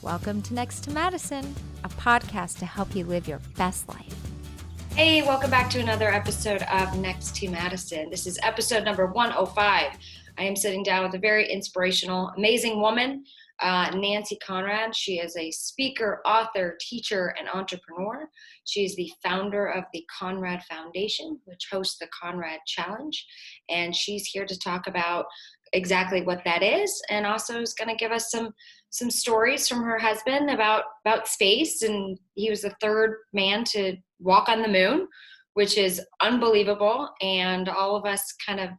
Welcome to Next to Madison, a podcast to help you live your best life. Hey, welcome back to another episode of Next to Madison. This is episode number 105. I am sitting down with a very inspirational, amazing woman, Nancy Conrad. She is a speaker, author, teacher, and entrepreneur. She is the founder of the Conrad Foundation, which hosts the Conrad Challenge. And she's here to talk about exactly what that is, and also is going to give us some stories from her husband about space. And he was the third man to walk on the moon, which is unbelievable. And all of us kind of,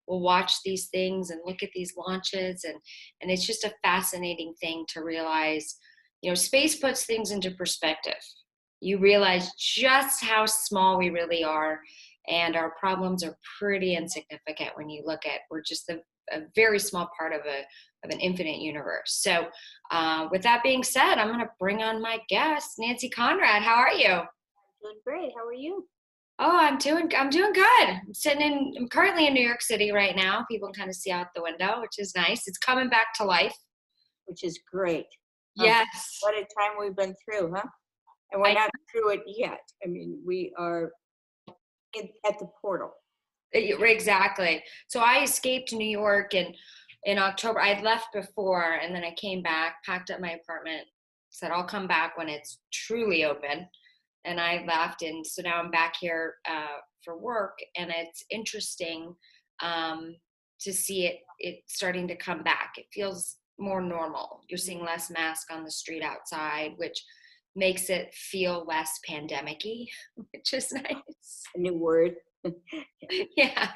will watch these things and look at these launches. And it's just a fascinating thing to realize, space puts things into perspective. You realize just how small we really are. And our problems are pretty insignificant when you look at, we're just a very small part of an infinite universe. So with that being said, I'm going to bring on my guest, Nancy Conrad. How are you? I'm doing great. How are you? Oh, I'm doing good. I'm currently in New York City right now. People can kind of see out the window, which is nice. It's coming back to life. Which is great. Yes. What a time we've been through, huh? And we're not through it yet. I mean, we are at the portal. Exactly. So I escaped New York in October. I'd left before, and then I came back, packed up my apartment, said I'll come back when it's truly open. And I left, and so now I'm back here for work, and it's interesting to see it starting to come back. It feels more normal. You're seeing less mask on the street outside, which makes it feel less pandemic-y, which is nice. A new word. Yeah.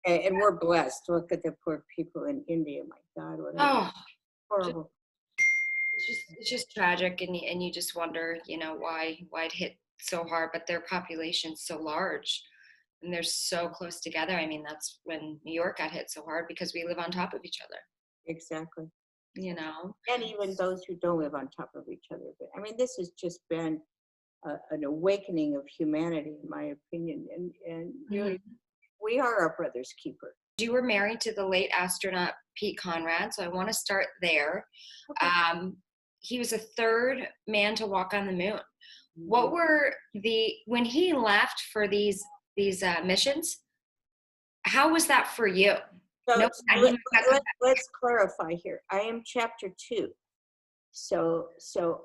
And we're blessed. Look at the poor people in India. My God, horrible. It's just tragic, and you just wonder, why it hit so hard, but their population's so large and they're so close together. I mean, that's when New York got hit so hard, because we live on top of each other. Exactly. And even those who don't live on top of each other. But I mean, this has just been an awakening of humanity, in my opinion. And really, we are our brother's keeper. You were married to the late astronaut Pete Conrad, so I want to start there. Okay. He was the third man to walk on the moon. What were when he left for these missions, how was that for you? So let's clarify here. I am chapter 2. So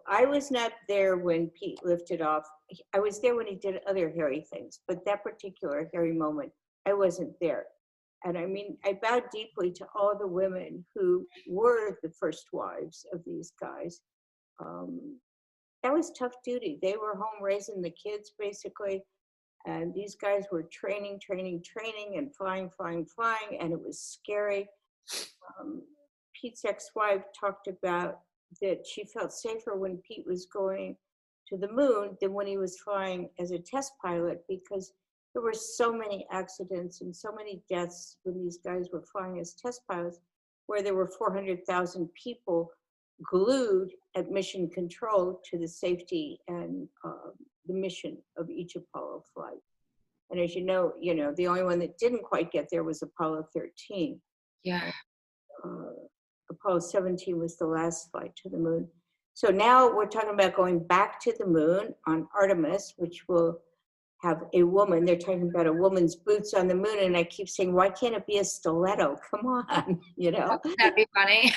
I was not there when Pete lifted off. I was there when he did other hairy things, but that particular hairy moment, I wasn't there. And I mean, I bow deeply to all the women who were the first wives of these guys. That was tough duty. They were home raising the kids, basically. And these guys were training, and flying. And it was scary. Pete's ex-wife talked about that she felt safer when Pete was going to the moon than when he was flying as a test pilot, because there were so many accidents and so many deaths when these guys were flying as test pilots, where there were 400,000 people glued at mission control to the safety and the mission of each Apollo flight. And as you know, the only one that didn't quite get there was Apollo 13. Yeah. Apollo 17 was the last flight to the moon. So now we're talking about going back to the moon on Artemis, which will have a woman. They're talking about a woman's boots on the moon. And I keep saying, why can't it be a stiletto? Come on, That'd be funny.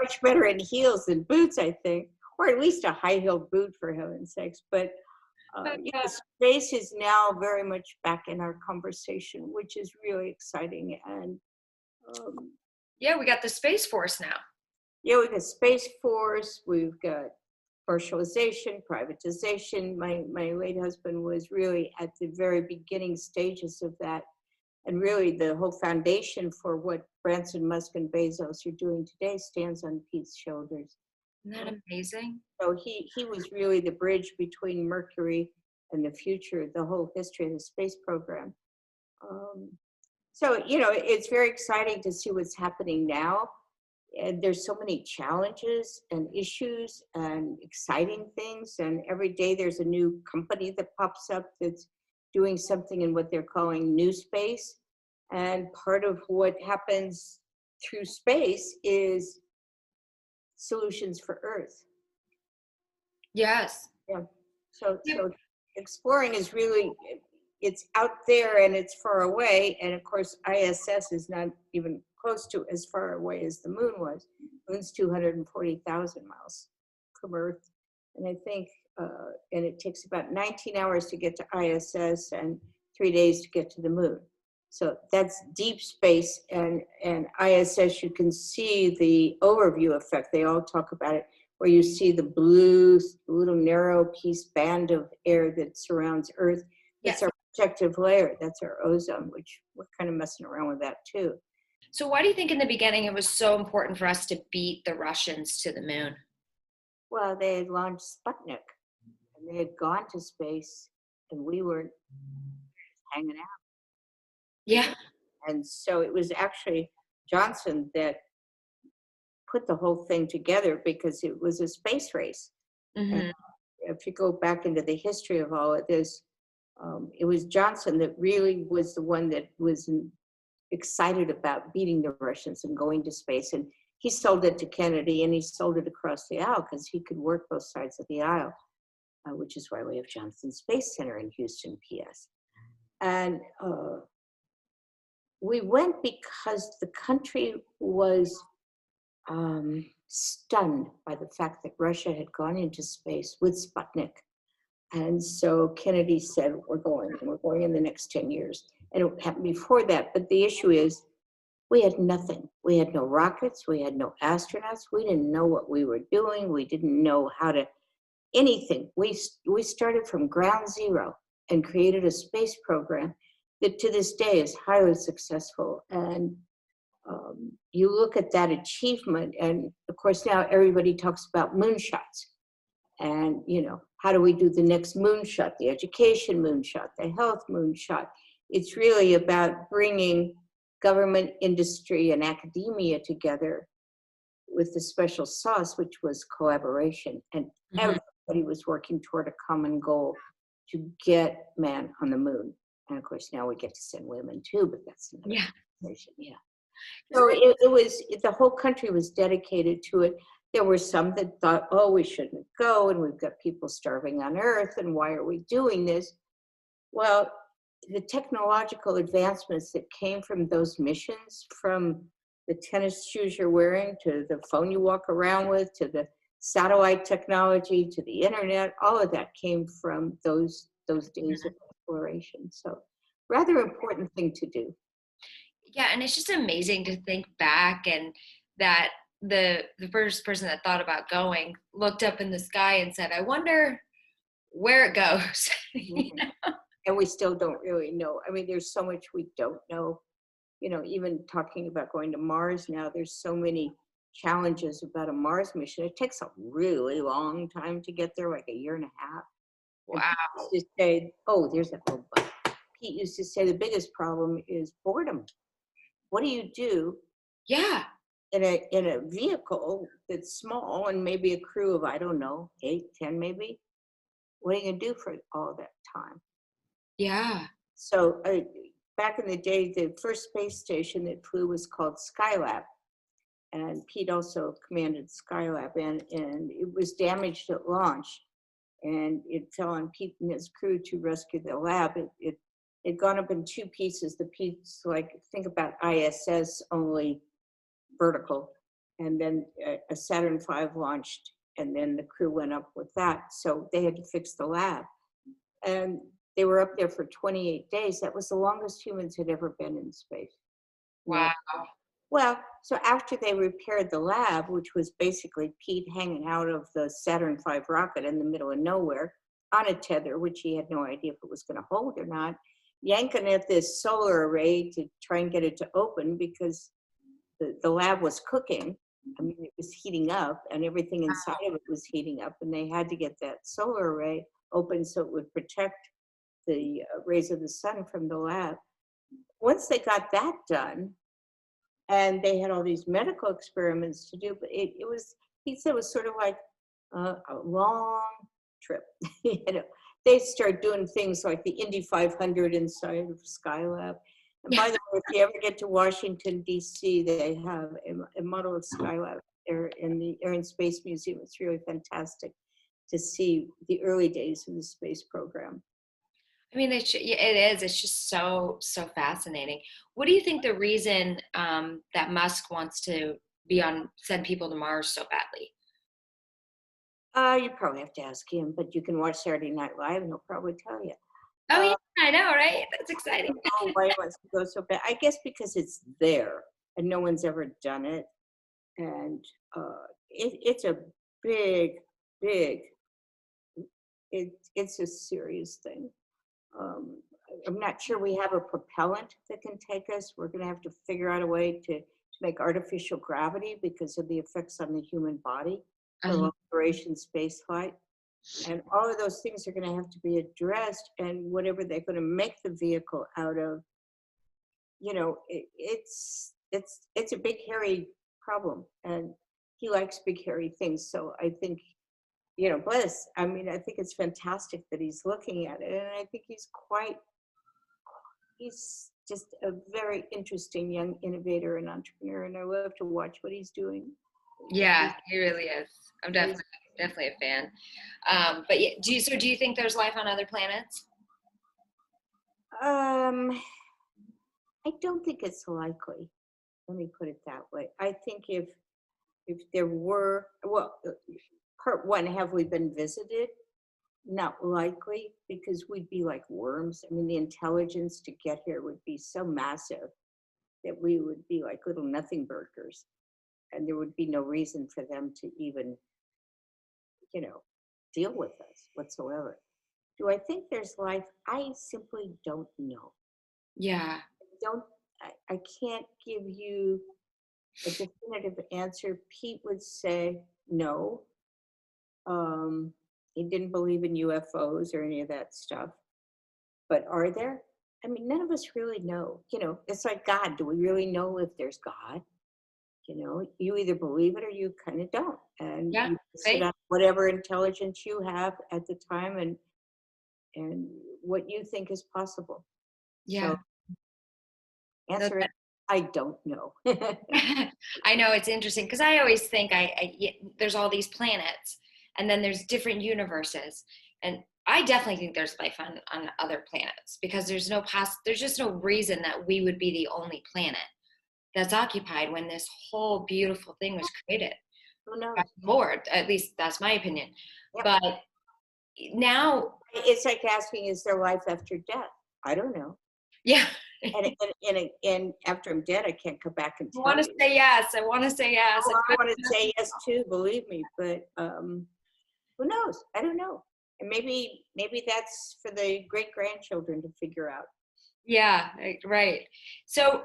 Much better in heels than boots, I think. Or at least a high-heeled boot, for heaven's sakes. But space is now very much back in our conversation, which is really exciting. And we got the Space Force now. Yeah, we've got Space Force, we've got commercialization, privatization. My late husband was really at the very beginning stages of that. And really the whole foundation for what Branson, Musk, and Bezos are doing today stands on Pete's shoulders. Isn't that amazing? So he was really the bridge between Mercury and the future, the whole history of the space program. So, it's very exciting to see what's happening now. And there's so many challenges and issues and exciting things. And every day there's a new company that pops up that's doing something in what they're calling new space. And part of what happens through space is solutions for Earth. Yes. Yeah. So exploring is really, it's out there and it's far away. And of course, ISS is not even close to as far away as the moon was. The moon's 240,000 miles from Earth. And I think, and it takes about 19 hours to get to ISS and 3 days to get to the moon. So that's deep space, and ISS, you can see the overview effect. They all talk about it, where you see the blue, little narrow piece band of air that surrounds Earth. That's our protective layer. That's our ozone, which we're kind of messing around with that too. So why do you think in the beginning it was so important for us to beat the Russians to the moon? Well, they had launched Sputnik, and they had gone to space, and we were hanging out. Yeah. And so it was actually Johnson that put the whole thing together, because it was a space race. Mm-hmm. And if you go back into the history of all of this, it was Johnson that really was the one that was excited about beating the Russians and going to space. And he sold it to Kennedy, and he sold it across the aisle because he could work both sides of the aisle, which is why we have Johnson Space Center in Houston, PS. And we went because the country was stunned by the fact that Russia had gone into space with Sputnik. And so Kennedy said, we're going in the next 10 years. And it happened before that. But the issue is, we had nothing. We had no rockets. We had no astronauts. We didn't know what we were doing. We didn't know how to, anything. We started from ground zero and created a space program that to this day is highly successful. And you look at that achievement, and of course now everybody talks about moonshots. And, how do we do the next moonshot, the education moonshot, the health moonshot? It's really about bringing government, industry, and academia together with the special sauce, which was collaboration. And everybody was working toward a common goal to get man on the moon. And of course, now we get to send women too, but that's another conversation. Yeah. So it was, the whole country was dedicated to it. There were some that thought, oh, we shouldn't go, and we've got people starving on Earth, and why are we doing this? Well, the technological advancements that came from those missions, from the tennis shoes you're wearing to the phone you walk around with, to the satellite technology, to the internet, all of that came from those days of exploration. So rather important thing to do. Yeah, and it's just amazing to think back, and that the first person that thought about going looked up in the sky and said, I wonder where it goes. And we still don't really know. I mean, there's so much we don't know. Even talking about going to Mars now, there's so many challenges about a Mars mission. It takes a really long time to get there, like a year and a half. Wow. And Pete used to say, oh, there's that little bug. Pete used to say the biggest problem is boredom. What do you do? Yeah. In a vehicle that's small and maybe a crew of, I don't know, 8, 10 maybe? What are you going to do for all that time? Yeah. So back in the day, the first space station that flew was called Skylab. And Pete also commanded Skylab, and it was damaged at launch. And it fell on Pete and his crew to rescue the lab. It had gone up in 2 pieces. The piece, like, think about ISS, only vertical. And then a Saturn V launched, and then the crew went up with that. So they had to fix the lab. And they were up there for 28 days. That was the longest humans had ever been in space. Wow. Well, so after they repaired the lab, which was basically Pete hanging out of the Saturn V rocket in the middle of nowhere on a tether, which he had no idea if it was going to hold or not, yanking at this solar array to try and get it to open, because the lab was cooking. I mean, it was heating up, and everything inside of it was heating up, and they had to get that solar array open so it would protect the rays of the sun from the lab. Once they got that done, and they had all these medical experiments to do, but he said it was sort of like a long trip. They start doing things like the Indy 500 inside of Skylab. And by the way, if you ever get to Washington, D.C., they have a model of Skylab They're in the Air and Space Museum. It's really fantastic to see the early days of the space program. I mean, it is. It's just so fascinating. What do you think the reason that Musk wants to send people to Mars so badly? You probably have to ask him, but you can watch Saturday Night Live and he'll probably tell you. Oh, yeah, I know, right? That's exciting. I don't know why he wants to go so bad. I guess because it's there and no one's ever done it. And it's a big, it's a serious thing. I'm not sure we have a propellant that can take us. We're going to have to figure out a way to make artificial gravity because of the effects on the human body for long-duration space flight. And all of those things are going to have to be addressed, and whatever they're going to make the vehicle out of, it's a big, hairy problem. And he likes big, hairy things. So I think, bless. I mean, I think it's fantastic that he's looking at it. And I think he's just a very interesting young innovator and entrepreneur. And I love to watch what he's doing. Yeah, he really is. I'm definitely a fan. But yeah, do you think there's life on other planets? I don't think it's likely. Let me put it that way. I think if there were, part one, have we been visited? Not likely, because we'd be like worms. I mean, the intelligence to get here would be so massive that we would be like little nothing burgers, and there would be no reason for them to even, deal with us whatsoever. Do I think there's life? I simply don't know. Yeah. I can't give you a definitive answer. Pete would say no. He didn't believe in UFOs or any of that stuff. But are there? I mean, none of us really know. It's like God. Do we really know if there's God? You either believe it or you kind of don't. And you sit on whatever intelligence you have at the time and what you think is possible. Yeah. So, answer it, I don't know. I know, it's interesting because I always think there's all these planets and then there's different universes, and I definitely think there's life on other planets because there's just no reason that we would be the only planet that's occupied when this whole beautiful thing was created. Who knows? Lord, at least that's my opinion. Yep. But now it's like asking, is there life after death? I don't know. Yeah. and after I'm dead, I can't come back and tell I want to say yes. I want to say yes too, believe me. But who knows? I don't know. And maybe that's for the great-grandchildren to figure out. Yeah, right. So,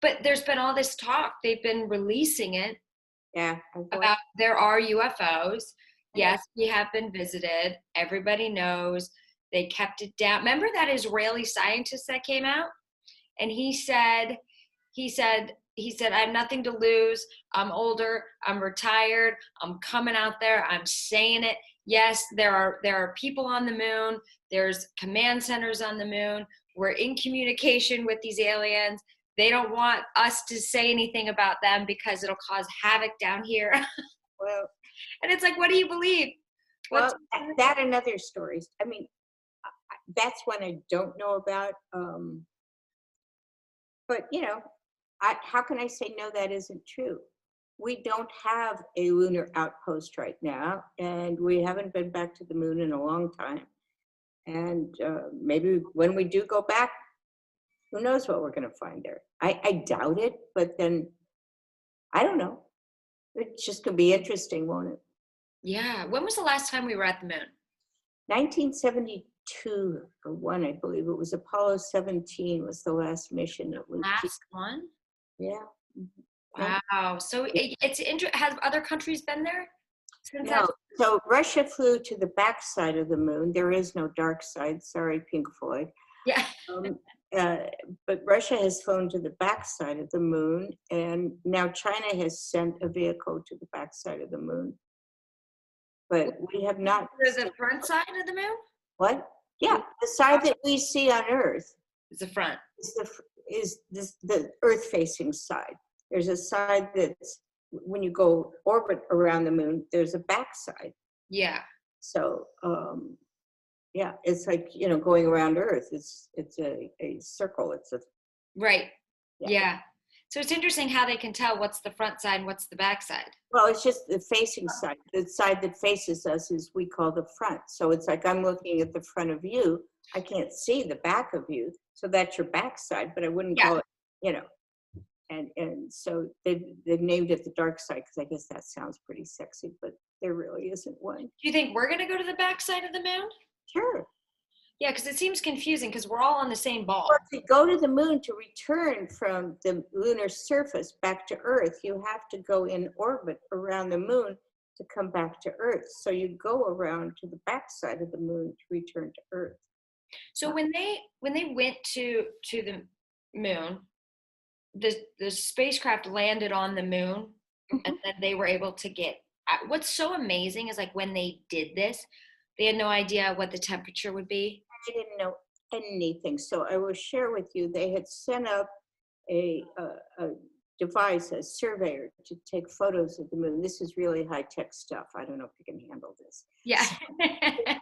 but there's been all this talk. They've been releasing it. Yeah. About there are UFOs. Yes, we have been visited. Everybody knows. They kept it down. Remember that Israeli scientist that came out? And he said, I have nothing to lose. I'm older. I'm retired. I'm coming out there. I'm saying it. Yes, there are people on the moon. There's command centers on the moon. We're in communication with these aliens. They don't want us to say anything about them because it'll cause havoc down here. Well, and it's like, what do you believe? That and other stories. I mean, that's one I don't know about. But, how can I say, no, that isn't true? We don't have a lunar outpost right now, and we haven't been back to the moon in a long time. And maybe when we do go back, who knows what we're going to find there. I doubt it, but then, I don't know. It's just going to be interesting, won't it? Yeah. When was the last time we were at the moon? 1972 or one, I believe. It was Apollo 17 was the last mission. Last one? Yeah. Wow. So it's interesting. Have other countries been there? No. So Russia flew to the back side of the moon. There is no dark side. Sorry, Pink Floyd. Yeah. But Russia has flown to the back side of the moon, and now China has sent a vehicle to the back side of the moon. But we have not. The front side of the moon? What? Yeah, the side that we see on Earth. Is the front. Is the Earth-facing side. There's a side that's when you go orbit around the moon, there's a backside. Yeah. So, yeah, it's like, going around Earth. It's a circle. It's a, Right. yeah. Yeah. So it's interesting how they can tell what's the front side and what's the back side. Well, it's just the facing side. The side that faces us is we call the front. So it's like I'm looking at the front of you. I can't see the back of you. So that's your back side, but I wouldn't call it, and so they've named it the dark side because I guess that sounds pretty sexy, but there really isn't one. Do you think we're going to go to the back side of the moon? Sure. Yeah, because it seems confusing because we're all on the same ball. Well, to go to the moon, to return from the lunar surface back to Earth, you have to go in orbit around the moon to come back to Earth. So you go around to the backside of the moon to return to Earth. So when they went to the moon, the spacecraft landed on the moon, and then they were able to get. What's so amazing is like when they did this, they had no idea what the temperature would be. They didn't know anything. So I will share with you, they had sent up a device, a surveyor, to take photos of the moon. This is really high-tech stuff. I don't know if you can handle this. Yeah.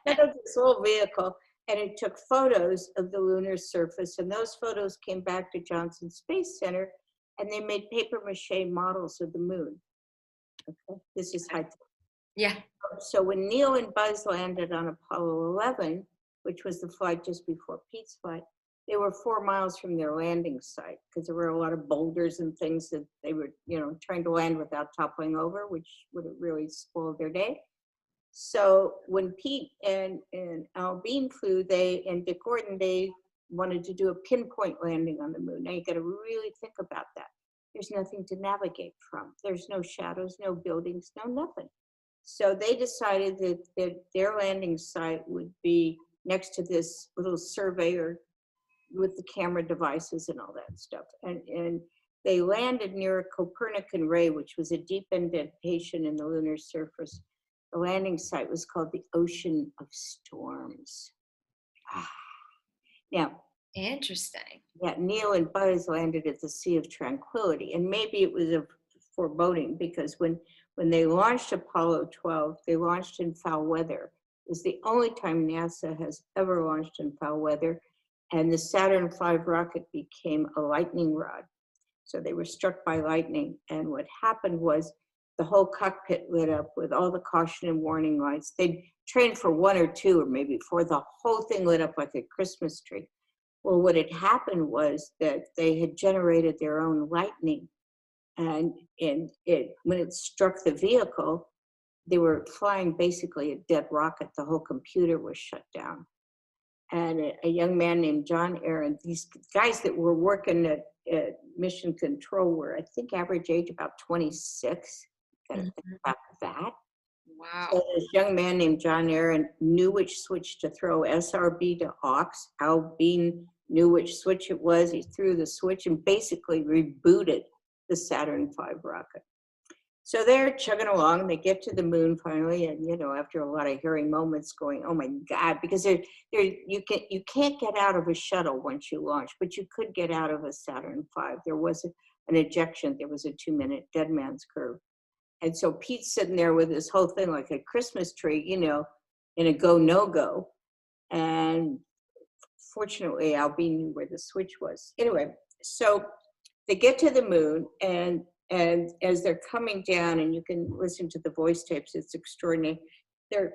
Set up this little vehicle, and it took photos of the lunar surface, and those photos came back to Johnson Space Center, and they made paper mache models of the moon. Okay, this is high-tech. Yeah. So when Neil and Buzz landed on Apollo 11, which was the flight just before Pete's flight, they were 4 miles from their landing site because there were a lot of boulders and things that they were, trying to land without toppling over, which would have really spoiled their day. So when Pete and Al Bean flew, and Dick Gordon, they wanted to do a pinpoint landing on the moon. Now you got to really think about that. There's nothing to navigate from. There's no shadows, no buildings, no nothing. So they decided that their landing site would be next to this little surveyor with the camera devices and all that stuff. And they landed near a Copernican ray, which was a deep indentation in the lunar surface. The landing site was called the Ocean of Storms. Now, Interesting. yeah, Neil and Buzz landed at the Sea of Tranquility, and maybe it was a foreboding because when they launched Apollo 12, they launched in foul weather. It was the only time NASA has ever launched in foul weather, and the Saturn V rocket became a lightning rod. So they were struck by lightning, and what happened was the whole cockpit lit up with all the caution and warning lights. They'd trained for 1 or 2 or maybe 4. The whole thing lit up like a Christmas tree. Well, what had happened was that they had generated their own lightning, and when it struck the vehicle, they were flying basically a dead rocket. The whole computer was shut down. And a young man named John Aaron, these guys that were working at Mission Control were, I think, average age about 26. Gotta think about that. Wow. So this young man named John Aaron knew which switch to throw, SRB to aux. Al Bean knew which switch it was. He threw the switch and basically rebooted the Saturn V rocket. So they're chugging along. They get to the moon finally, and after a lot of hairy moments, going, "Oh my God!" Because you can't get out of a shuttle once you launch, but you could get out of a Saturn V. There was an ejection. There was a 2-minute dead man's curve, and so Pete's sitting there with this whole thing like a Christmas tree, in a go no go, and fortunately, Al Bean knew where the switch was. Anyway, so they get to the moon, and as they're coming down, and you can listen to the voice tapes, it's extraordinary. They're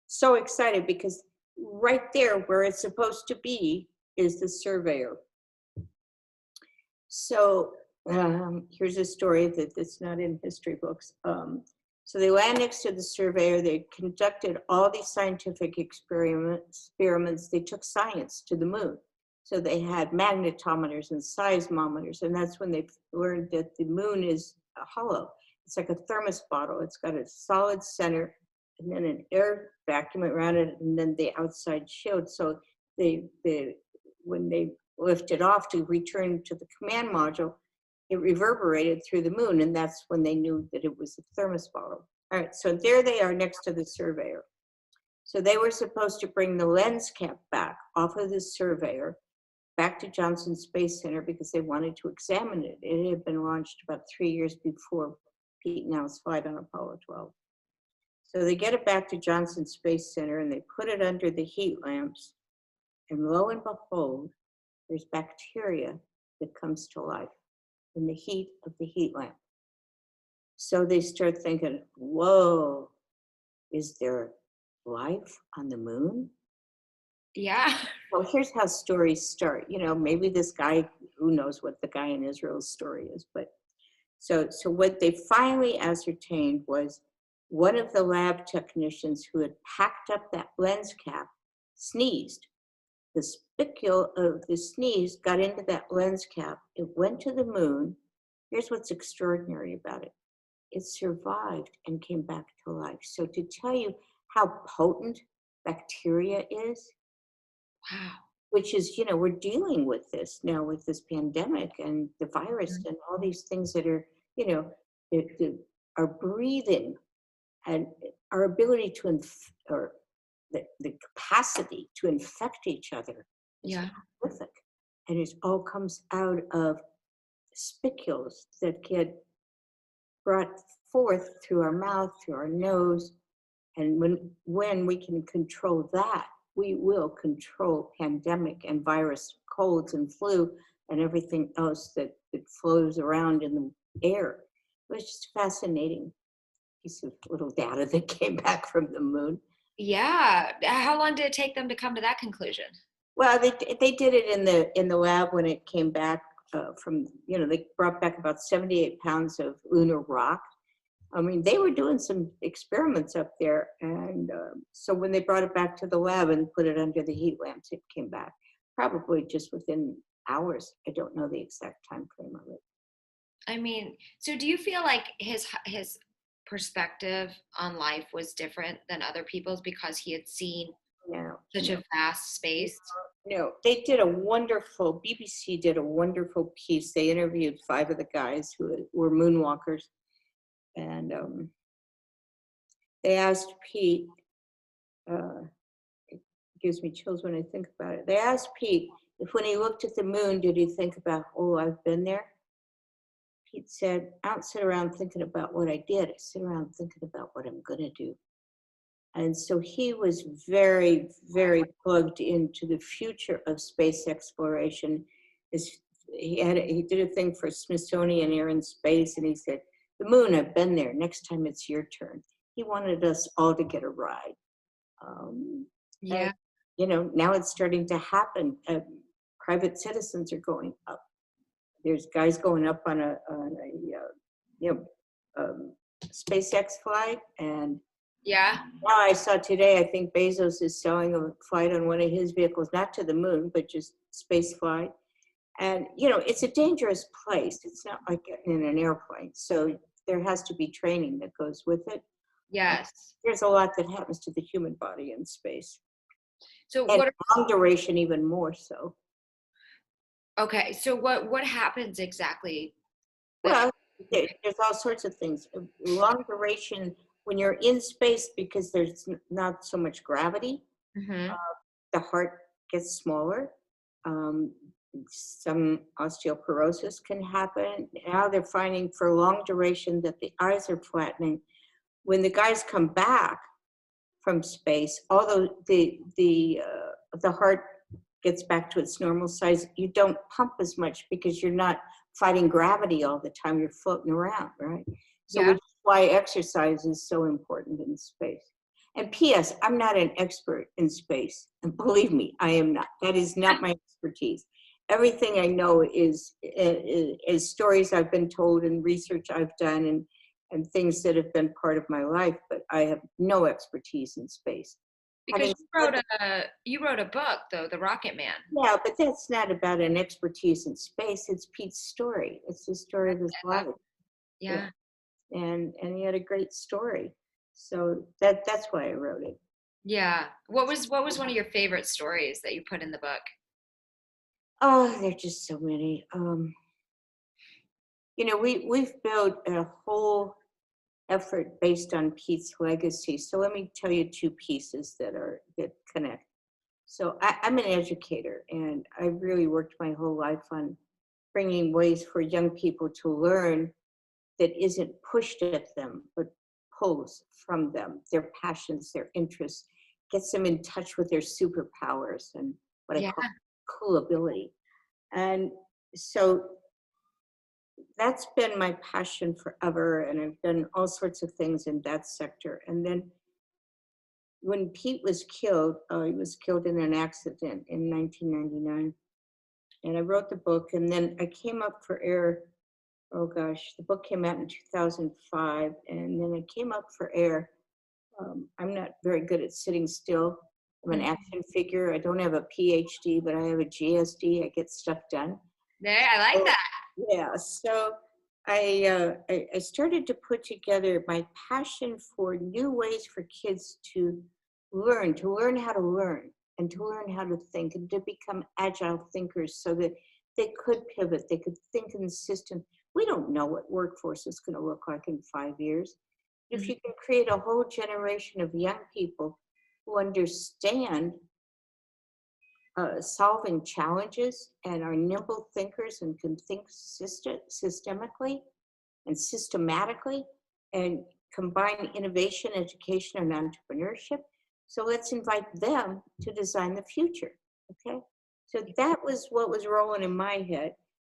so excited because right there where it's supposed to be is the surveyor. So here's a story that's not in history books. So they land next to the surveyor. They conducted all these scientific experiments. They took science to the moon. So they had magnetometers and seismometers, and that's when they learned that the moon is hollow. It's like a thermos bottle. It's got a solid center and then an air vacuum around it, and then the outside shield. So when they lifted off to return to the command module, it reverberated through the moon, and that's when they knew that it was a thermos bottle. All right, so there they are next to the surveyor. So they were supposed to bring the lens cap back off of the surveyor back to Johnson Space Center because they wanted to examine it. It had been launched about 3 years before Pete and Al's flight on Apollo 12. So they get it back to Johnson Space Center and they put it under the heat lamps. And lo and behold, there's bacteria that comes to life in the heat of the heat lamp. So they start thinking, whoa, is there life on the moon? Yeah. Well, here's how stories start. You know, maybe this guy, who knows what the guy in Israel's story is, but so what they finally ascertained was one of the lab technicians who had packed up that lens cap sneezed. The spicule of the sneeze got into that lens cap. It went to the moon. Here's what's extraordinary about it. It survived and came back to life. So to tell you how potent bacteria is, Wow. which is, you know, we're dealing with this now with this pandemic and the virus and all these things that are, you know, our breathing and our ability to, or the capacity to infect each other is Yeah. horrific. And it all comes out of spicules that get brought forth through our mouth, through our nose. And when we can control that, we will control pandemic and virus, colds and flu, and everything else that flows around in the air. It was just a fascinating piece of little data that came back from the moon. Yeah. How long did it take them to come to that conclusion? Well, they did it in the lab when it came back from, you know, they brought back about 78 pounds of lunar rock. I mean, they were doing some experiments up there. And so when they brought it back to the lab and put it under the heat lamps, it came back probably just within hours. I don't know the exact time frame of it. I mean, so do you feel like his perspective on life was different than other people's because he had seen such a vast space? No, they did a wonderful, BBC did a wonderful piece. They interviewed 5 of the guys who were moonwalkers. And they asked Pete, it gives me chills when I think about it. They asked Pete if when he looked at the moon, did he think about, oh, I've been there? Pete said, I don't sit around thinking about what I did. I sit around thinking about what I'm going to do. And so he was very, very plugged into the future of space exploration. He did a thing for Smithsonian Air and Space, and he said, the moon, I've been there. Next time it's your turn. He wanted us all to get a ride. Yeah. And, you know, now it's starting to happen. Private citizens are going up. There's guys going up on a SpaceX flight, and Yeah. now I saw today, I think Bezos is selling a flight on one of his vehicles, not to the moon, but just space flight. And, you know, it's a dangerous place. It's not like getting in an airplane. So there has to be training that goes with it. Yes. There's a lot that happens to the human body in space. So And long duration even more so. Okay, so what happens exactly? Well, there's all sorts of things. Long duration, when you're in space, because there's not so much gravity, the heart gets smaller. Some osteoporosis can happen. Now they're finding for long duration that the eyes are flattening. When the guys come back from space, although the heart gets back to its normal size, you don't pump as much because you're not fighting gravity all the time. You're floating around, right? So which is why exercise is so important in space. And P.S., I'm not an expert in space. And believe me, I am not. That is not my expertise. Everything I know is stories I've been told and research I've done and things that have been part of my life, but I have no expertise in space. Because you wrote a book, though, The Rocketman. Yeah, but that's not about an expertise in space. It's Pete's story. It's the story of his life. Yeah. And he had a great story. So that's why I wrote it. Yeah. What was one of your favorite stories that you put in the book? Oh, there's just so many. You know, we've built a whole effort based on Pete's legacy. So let me tell you 2 pieces that connect. So I'm an educator, and I really worked my whole life on bringing ways for young people to learn that isn't pushed at them, but pulls from them, their passions, their interests, gets them in touch with their superpowers and what I Yeah. call cool ability. And so that's been my passion forever. And I've done all sorts of things in that sector. And then when Pete was killed, he was killed in an accident in 1999. And I wrote the book, and then I came up for air. Oh gosh, the book came out in 2005, and then it came up for air. I'm not very good at sitting still. I'm an action figure. I don't have a PhD, but I have a GSD. I get stuff done. There, I like that. Yeah, so I started to put together my passion for new ways for kids to learn how to learn, and to learn how to think, and to become agile thinkers so that they could pivot, they could think in the system. We don't know what workforce is going to look like in 5 years. If you can create a whole generation of young people who understand solving challenges and are nimble thinkers and can think systemically and systematically and combine innovation, education, and entrepreneurship. So let's invite them to design the future, okay? So that was what was rolling in my head.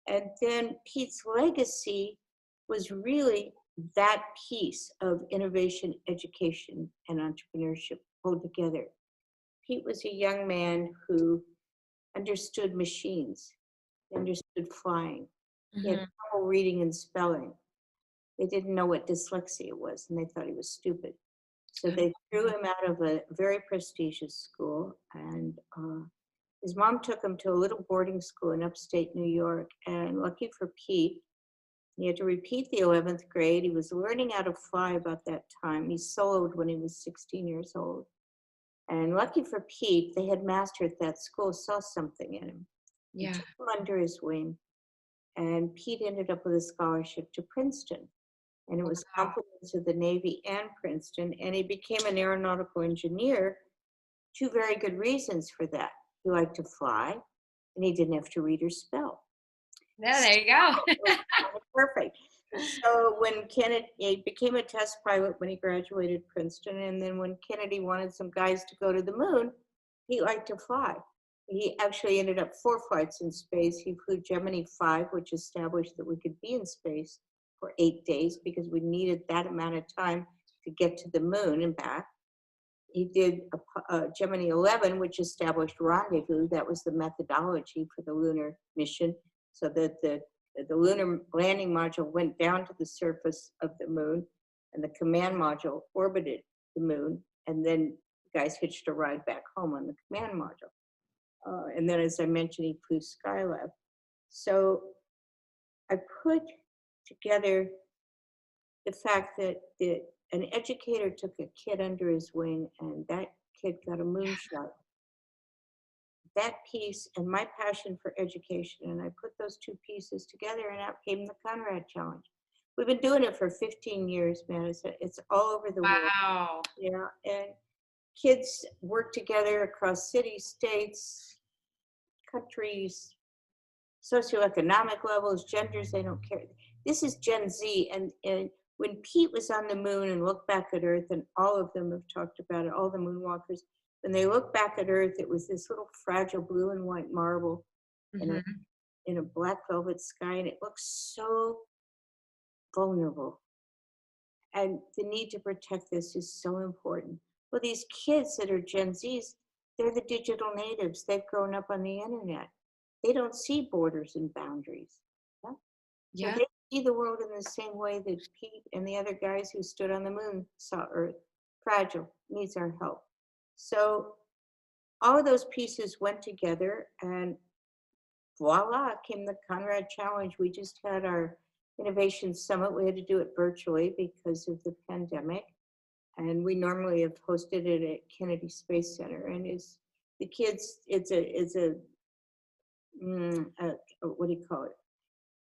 And then Pete's legacy was really that piece of innovation, education, and entrepreneurship pulled together. Pete was a young man who understood machines, understood flying. He had trouble reading and spelling. They didn't know what dyslexia was, and they thought he was stupid. So they threw him out of a very prestigious school, and his mom took him to a little boarding school in upstate New York. And lucky for Pete, he had to repeat the 11th grade. He was learning how to fly about that time. He soloed when he was 16 years old. And lucky for Pete, the headmaster at that school saw something in him. Yeah. He took him under his wing. And Pete ended up with a scholarship to Princeton. And it was compliments of the Navy and Princeton. And he became an aeronautical engineer. Two very good reasons for that. He liked to fly, and he didn't have to read or spell. Yeah, there you go. Perfect. So when Kennedy, he became a test pilot when he graduated Princeton, and then when Kennedy wanted some guys to go to the moon, he liked to fly. He actually ended up 4 flights in space. He flew Gemini 5, which established that we could be in space for 8 days because we needed that amount of time to get to the moon and back. He did a Gemini 11, which established rendezvous. That was the methodology for the lunar mission, so that the lunar landing module went down to the surface of the moon, and the command module orbited the moon, and then the guys hitched a ride back home on the command module. And then, as I mentioned, he flew Skylab. So I put together the fact that an educator took a kid under his wing, and that kid got a moonshot. That piece and my passion for education, and I put those 2 pieces together, and out came the Conrad Challenge. We've been doing it for 15 years, man. It's all over the world. Wow. Yeah, and kids work together across cities, states, countries, socioeconomic levels, genders, they don't care. This is Gen Z, and when Pete was on the moon and looked back at Earth, and all of them have talked about it, all the moonwalkers, when they look back at Earth, it was this little fragile blue and white marble in a black velvet sky, and it looks so vulnerable. And the need to protect this is so important. Well, these kids that are Gen Zs, they're the digital natives. They've grown up on the internet. They don't see borders and boundaries. Yeah. So they see the world in the same way that Pete and the other guys who stood on the moon saw Earth. Fragile, needs our help. So all of those pieces went together, and voila, came the Conrad Challenge. We just had our Innovation Summit. We had to do it virtually because of the pandemic. And we normally have hosted it at Kennedy Space Center. And the kids, it's a what do you call it?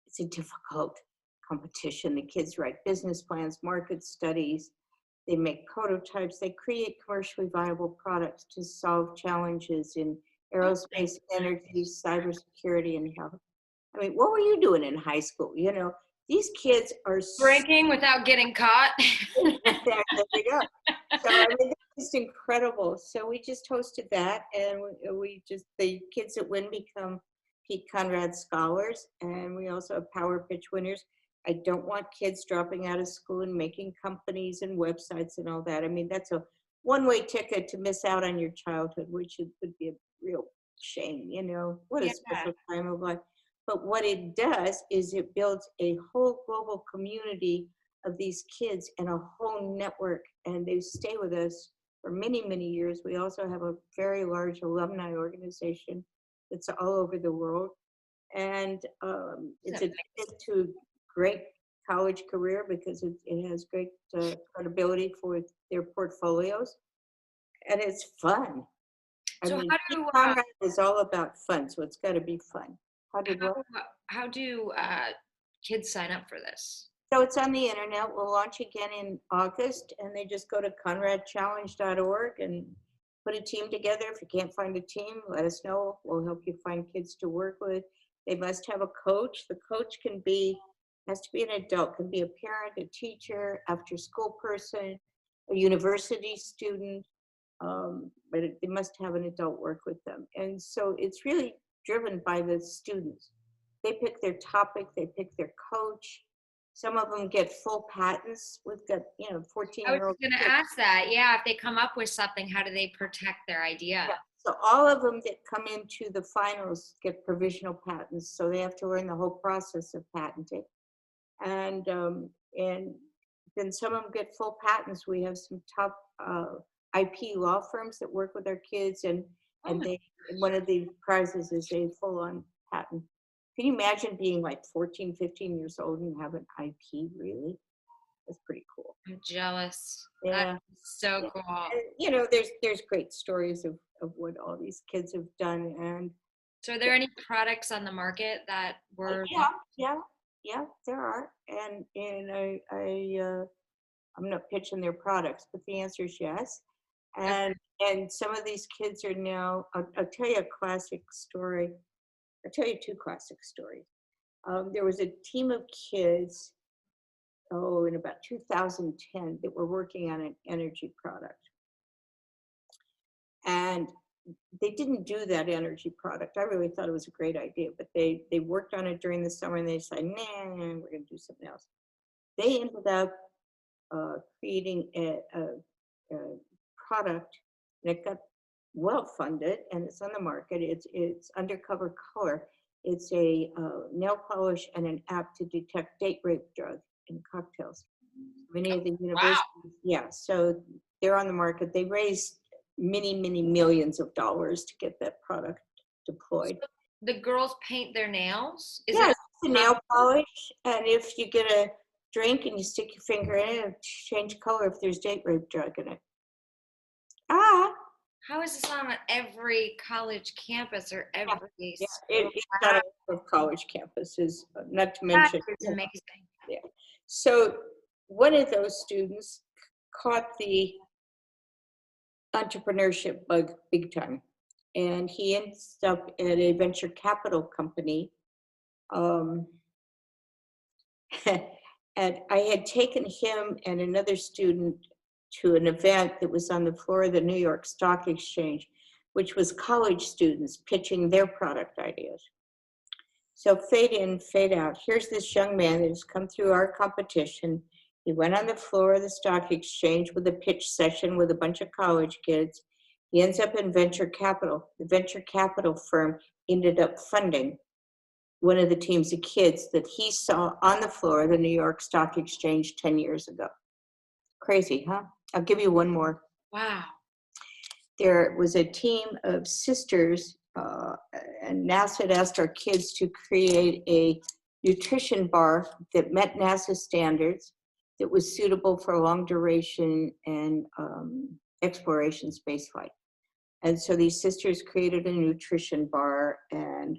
It's a difficult competition. The kids write business plans, market studies, they make prototypes, they create commercially viable products to solve challenges in aerospace, energy, cybersecurity, and health. I mean, what were you doing in high school? You know, these kids are Drinking without getting caught. there you go. So I mean, it's incredible. So we just hosted that, and we just, the kids that win become Pete Conrad scholars, and we also have power pitch winners. I don't want kids dropping out of school and making companies and websites and all that. I mean, that's a one-way ticket to miss out on your childhood, which would be a real shame, you know, what a special time of life. But what it does is it builds a whole global community of these kids and a whole network, and they stay with us for many, many years. We also have a very large alumni organization that's all over the world. And it's a ticket to great college career because it has great credibility for their portfolios, and it's fun. I mean, Pete Conrad is all about fun, so it's got to be fun. How do kids sign up for this? So it's on the internet. We'll launch again in August, and they just go to conradchallenge.org and put a team together. If you can't find a team, let us know. We'll help you find kids to work with. They must have a coach. The coach has to be an adult, can be a parent, a teacher, after school person, a university student, but they must have an adult work with them. And so it's really driven by the students. They pick their topic, they pick their coach. Some of them get full patents. We've got, 14-year-olds. I was going to ask that. Yeah, if they come up with something, how do they protect their idea? Yeah. So all of them that come into the finals get provisional patents. So they have to learn the whole process of patenting. And then some of them get full patents. We have some top IP law firms that work with our kids, and one of the prizes is a full-on patent. Can you imagine being like 14, 15 years old and have an IP, really? That's pretty cool. I'm jealous. Yeah. That's so cool. And, there's great stories of what all these kids have done. And so are there any products on the market that were? Yeah, there are. And I'm not pitching their products, but the answer is yes. And some of these kids are now, I'll tell you a classic story. I'll tell you two classic stories. There was a team of kids, in about 2010, that were working on an energy product. And they didn't do that energy product. I really thought it was a great idea, but they worked on it during the summer, and they decided, nah, we're going to do something else. They ended up creating a product, and it got well funded, and it's on the market. It's Undercover Color. It's a nail polish and an app to detect date rape drug in cocktails. Many of the universities, so they're on the market. They raised many, many millions of dollars to get that product deployed. So the girls paint their nails? It's a nail polish, and if you get a drink and you stick your finger in it, it'll change color if there's date rape drug in it. How is this on every college campus or every school? It's not on college campuses, not to mention. That's amazing. Yeah. So one of those students caught the entrepreneurship bug big time, and he ends up at a venture capital company. And I had taken him and another student to an event that was on the floor of the New York Stock Exchange, which was college students pitching their product ideas. So fade in, fade out. Here's this young man that has come through our competition. He went on the floor of the stock exchange with a pitch session with a bunch of college kids. He ends up in venture capital. The venture capital firm ended up funding one of the teams of kids that he saw on the floor of the New York Stock Exchange 10 years ago. Crazy, huh? I'll give you one more. Wow. There was a team of sisters, and NASA had asked our kids to create a nutrition bar that met NASA standards, that was suitable for long duration and exploration spaceflight. And so these sisters created a nutrition bar, and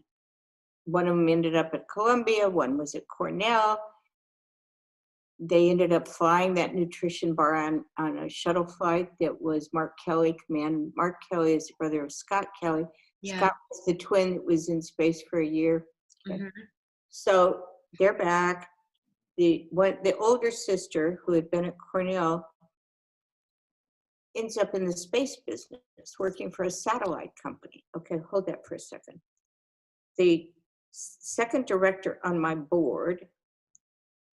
one of them ended up at Columbia, one was at Cornell. They ended up flying that nutrition bar on a shuttle flight that was Mark Kelly command. Mark Kelly is the brother of Scott Kelly. Yeah. Scott was the twin that was in space for a year. Okay. Mm-hmm. So they're back. the older sister, who had been at Cornell, ends up in the space business, working for a satellite company. Okay, hold that for a second. The second director on my board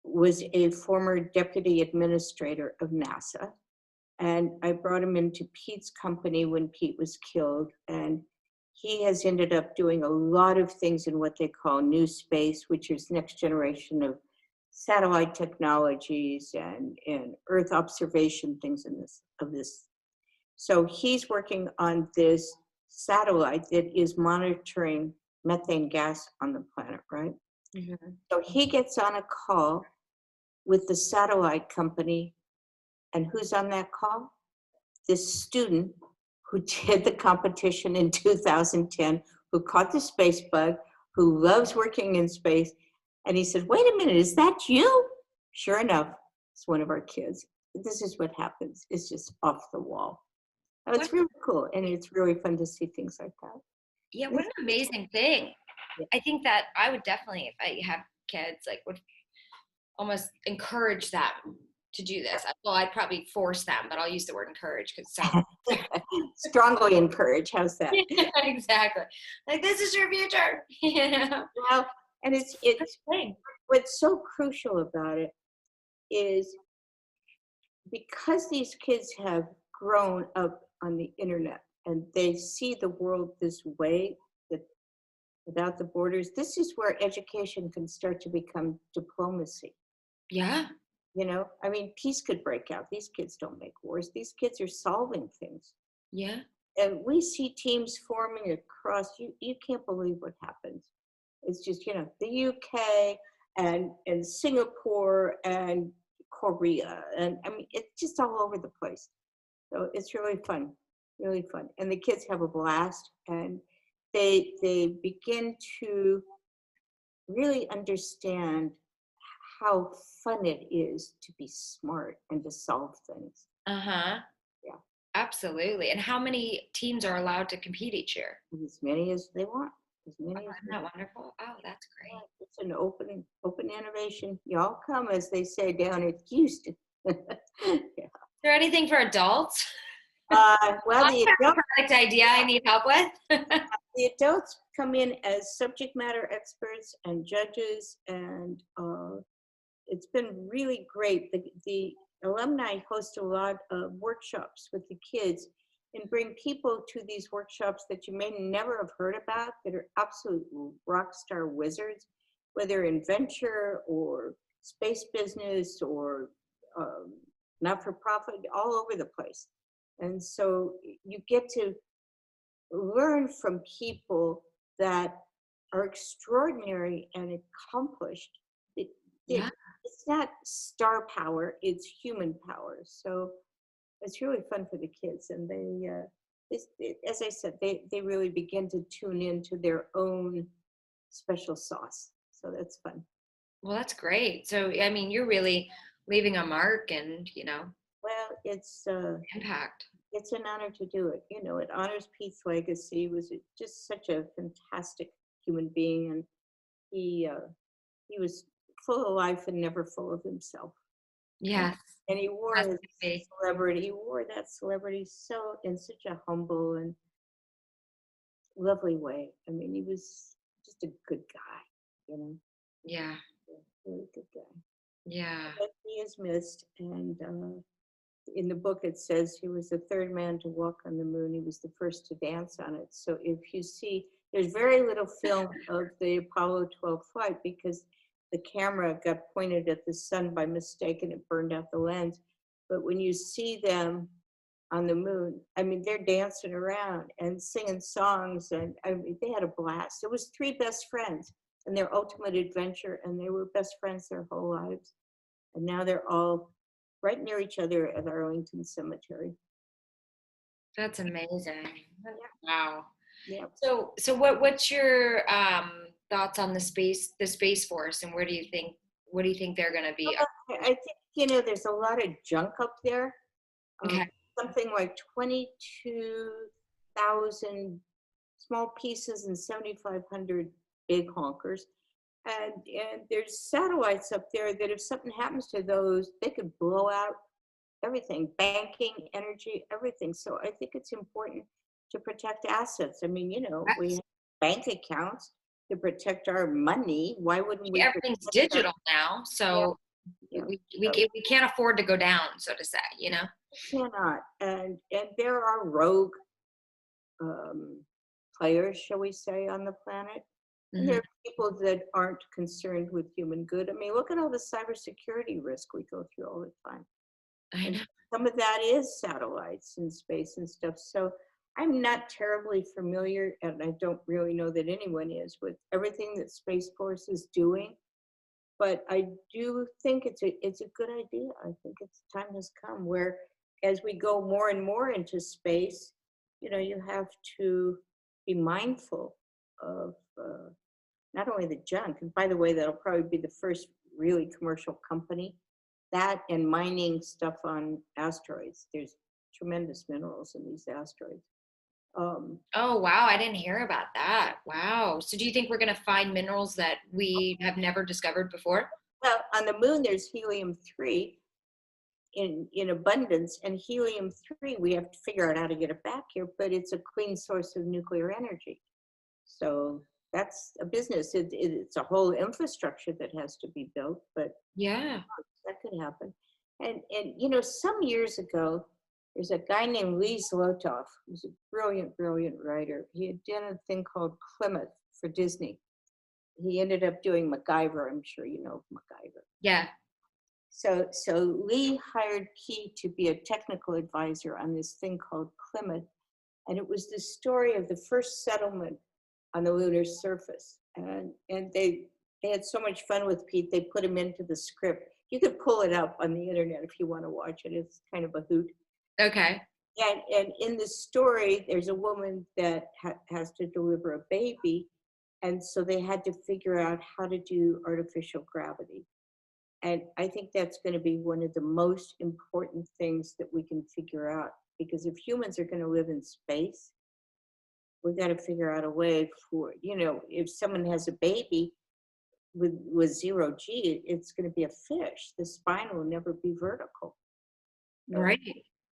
was a former deputy administrator of NASA. And I brought him into Pete's company when Pete was killed. And he has ended up doing a lot of things in what they call new space, which is next generation of satellite technologies and Earth observation things of this. So he's working on this satellite that is monitoring methane gas on the planet, right? Mm-hmm. So he gets on a call with the satellite company, and who's on that call? This student who did the competition in 2010, who caught the space bug, who loves working in space. And he said, wait a minute, is that you? Sure enough, it's one of our kids. This is what happens. It's just off the wall. Oh, it's really cool, and it's really fun to see things like that. Yeah, what an amazing thing. Yeah. I think that I would definitely, if I have kids, like would almost encourage them to do this. Well, I'd probably force them, but I'll use the word encourage because it sounds strongly encourage. How's that? Yeah, exactly. Like, this is your future. Yeah. Well, and it's what's so crucial about it is because these kids have grown up on the internet and they see the world this way, that without the borders, this is where education can start to become diplomacy. Yeah. You know, I mean, peace could break out. These kids don't make wars. These kids are solving things. Yeah. And we see teams forming across, you can't believe what happens. It's just, you know, the UK and Singapore and Korea. And I mean, it's just all over the place. So it's really fun, really fun. And the kids have a blast, and they begin to really understand how fun it is to be smart and to solve things. Uh-huh. Yeah. Absolutely. And how many teams are allowed to compete each year? As many as they want. Isn't that wonderful? Oh, that's great. It's an open innovation. Y'all come, as they say down at Houston. Yeah. Is there anything for adults? Well, the adult product idea I need help with. The adults come in as subject matter experts and judges, and it's been really great. The alumni host a lot of workshops with the kids and bring people to these workshops that you may never have heard about, that are absolute rock star wizards, whether in venture or space business or not-for-profit, all over the place. And so you get to learn from people that are extraordinary and accomplished. Yeah. It's not star power, it's human power. So it's really fun for the kids. And they, as I said, they really begin to tune into their own special sauce. So that's fun. Well, that's great. So, I mean, you're really leaving a mark and, you know. Well, it's impact. It's an honor to do it. You know, it honors Pete's legacy. He was just such a fantastic human being, and he was full of life and never full of himself. Yes. And he wore his celebrity. He wore that celebrity so in such a humble and lovely way. I mean, he was just a good guy, you know. Yeah. Really good guy. Yeah. But he is missed, and in the book it says he was the third man to walk on the moon. He was the first to dance on it. So if you see, there's very little film of the Apollo 12 flight because the camera got pointed at the sun by mistake and it burned out the lens. But when you see them on the moon, I mean, they're dancing around and singing songs, and I mean, they had a blast. It was three best friends and their ultimate adventure, and they were best friends their whole lives. And now they're all right near each other at Arlington Cemetery. That's amazing. Yeah. Wow. Yeah. So what's your thoughts on the Space Force, and what do you think they're going to be? I think, you know, there's a lot of junk up there. Okay. Something like 22,000 small pieces and 7,500 big honkers. And there's satellites up there that if something happens to those, they could blow out everything, banking, energy, everything. So I think it's important to protect assets. I mean, we have bank accounts to protect our money. Why wouldn't we? Everything's digital now, so Yeah. we can't afford to go down, so to say. Cannot. And there are rogue players, shall we say, on the planet. And there are people that aren't concerned with human good. I mean, look at all the cybersecurity risk we go through all the time. I know. And some of that is satellites in space and stuff. So I'm not terribly familiar, and I don't really know that anyone is, with everything that Space Force is doing. But I do think it's a good idea. I think time has come where, as we go more and more into space, you have to be mindful of not only the junk. And by the way, that'll probably be the first really commercial company. That and mining stuff on asteroids. There's tremendous minerals in these asteroids. Oh, wow. I didn't hear about that. Wow. So do you think we're going to find minerals that we have never discovered before? Well, on the moon, there's helium-3 in abundance, and helium-3, we have to figure out how to get it back here, but it's a clean source of nuclear energy. So that's a business. It's a whole infrastructure that has to be built, but Yeah. that could happen. And some years ago, there's a guy named Lee Zlotoff, who's a brilliant, brilliant writer. He had done a thing called Plymouth for Disney. He ended up doing MacGyver. I'm sure you know MacGyver. Yeah. So Lee hired Pete to be a technical advisor on this thing called Plymouth. And it was the story of the first settlement on the lunar surface. And they had so much fun with Pete, they put him into the script. You could pull it up on the internet if you want to watch it. It's kind of a hoot. Okay. And in the story, there's a woman that has to deliver a baby. And so they had to figure out how to do artificial gravity. And I think that's going to be one of the most important things that we can figure out. Because if humans are going to live in space, we've got to figure out a way for, if someone has a baby with 0G, it's going to be a fish. The spine will never be vertical. Right.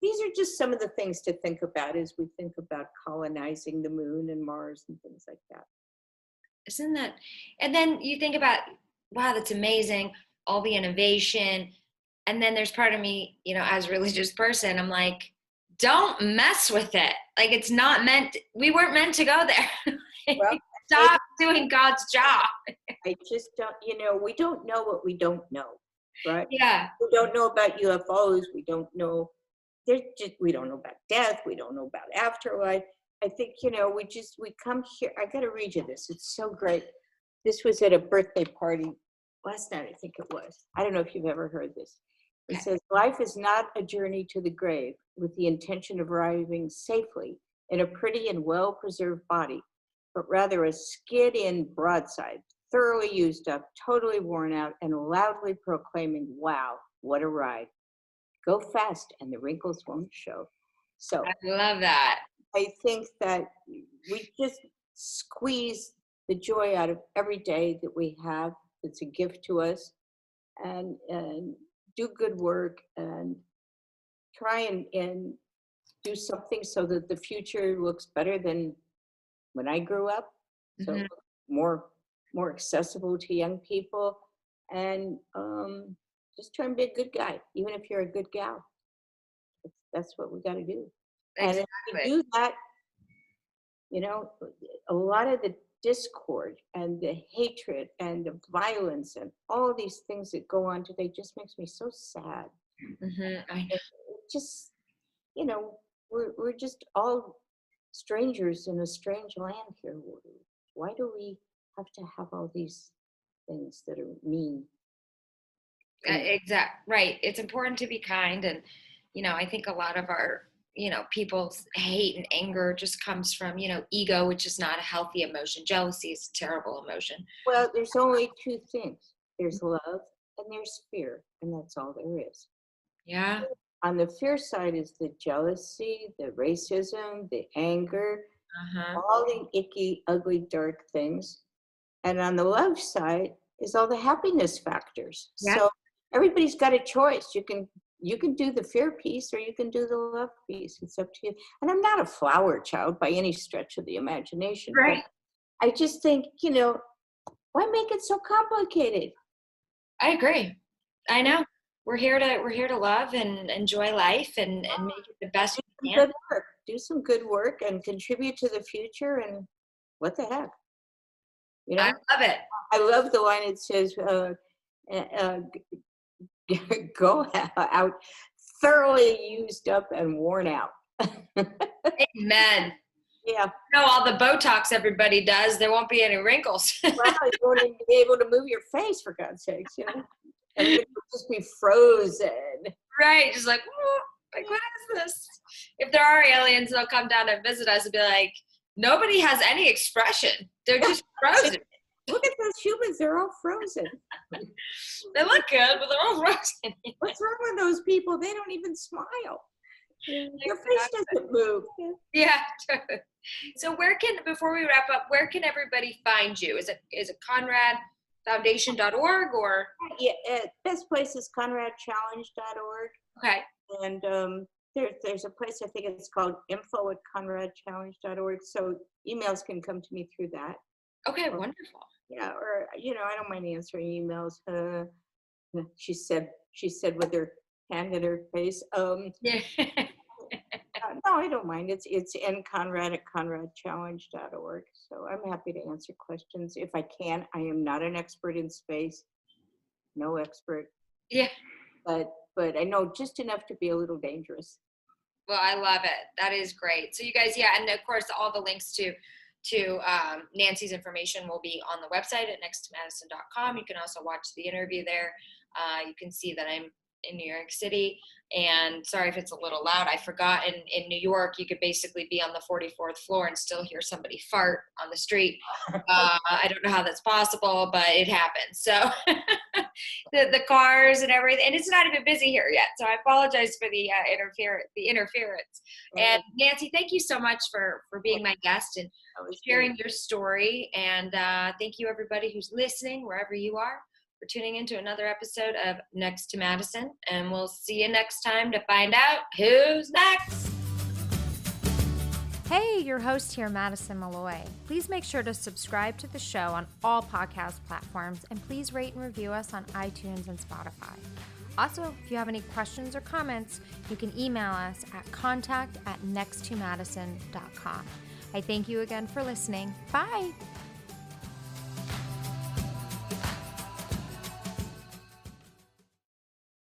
These are just some of the things to think about as we think about colonizing the moon and Mars and things like that. Isn't that? And then you think about, wow, that's amazing, all the innovation. And then there's part of me, as a religious person, I'm like, don't mess with it. Like, it's not we weren't meant to go there. Well, stop doing God's job. I just don't, we don't know what we don't know, right? Yeah. We don't know about UFOs. We don't know. We don't know about death. We don't know about afterlife. I think, we come here. I got to read you this. It's so great. This was at a birthday party last night, I think it was. I don't know if you've ever heard this. It says, life is not a journey to the grave with the intention of arriving safely in a pretty and well-preserved body, but rather a skid-in broadside, thoroughly used up, totally worn out, and loudly proclaiming, wow, what a ride. Go fast and the wrinkles won't show. So I love that. I think that we just squeeze the joy out of every day that we have. It's a gift to us, and do good work and try and do something so that the future looks better than when I grew up. So more accessible to young people, and just try and be a good guy, even if you're a good gal. That's what we got to do. Exactly. And if we do that, a lot of the discord and the hatred and the violence and all these things that go on today just makes me so sad. I know. Just, we're just all strangers in a strange land here. Why do we have to have all these things that are mean? Right. It's important to be kind. And, I think a lot of our, people's hate and anger just comes from, ego, which is not a healthy emotion. Jealousy is a terrible emotion. Well, there's only two things. There's love and there's fear. And that's all there is. Yeah. On the fear side is the jealousy, the racism, the anger, all the icky, ugly, dark things. And on the love side is all the happiness factors. Yeah. So everybody's got a choice. You can do the fear piece or you can do the love piece. It's up to you. And I'm not a flower child by any stretch of the imagination. Right. But I just think, why make it so complicated? I agree. I know. We're here to love and enjoy life and make it the best we can. Good work. Do some good work and contribute to the future, and what the heck? I love it. I love the line. It says, go out thoroughly used up and worn out. Amen. Yeah. All the Botox everybody does, there won't be any wrinkles. Well, you won't even be able to move your face, for God's sakes, Everybody will just be frozen. Right. Just like what is this? If there are aliens, they'll come down and visit us and be like, nobody has any expression. They're just frozen. Look at those humans. They're all frozen. They look good, but they're all frozen. What's wrong with those people? They don't even smile. Your face doesn't move. Yeah. So before we wrap up, where can everybody find you? Is it ConradFoundation.org or? Yeah, best place is ConradChallenge.org. Okay. And there's a place, I think it's called info@ConradChallenge.org. So emails can come to me through that. Okay, wonderful. Yeah, or I don't mind answering emails. She said with her hand in her face. Yeah. No, I don't mind. It's nconrad@conradchallenge.org. So I'm happy to answer questions if I can. I am not an expert in space. No expert. Yeah. But I know just enough to be a little dangerous. Well, I love it. That is great. So you guys, and of course, all the links to Nancy's information will be on the website at nexttomadison.com. You can also watch the interview there. You can see that I'm in New York City. And sorry if it's a little loud. I forgot in New York, you could basically be on the 44th floor and still hear somebody fart on the street. I don't know how that's possible, but it happens. So the cars and everything, and it's not even busy here yet. So I apologize for the interference. And Nancy, thank you so much for being my guest and sharing your story. And thank you everybody who's listening, wherever you are, for tuning into another episode of Next to Madison, and we'll see you next time to find out who's next. Hey, your host here, Madison Malloy. Please make sure to subscribe to the show on all podcast platforms, and please rate and review us on iTunes and Spotify. Also, if you have any questions or comments, you can email us at contact@nexttomadison.com. I thank you again for listening. Bye.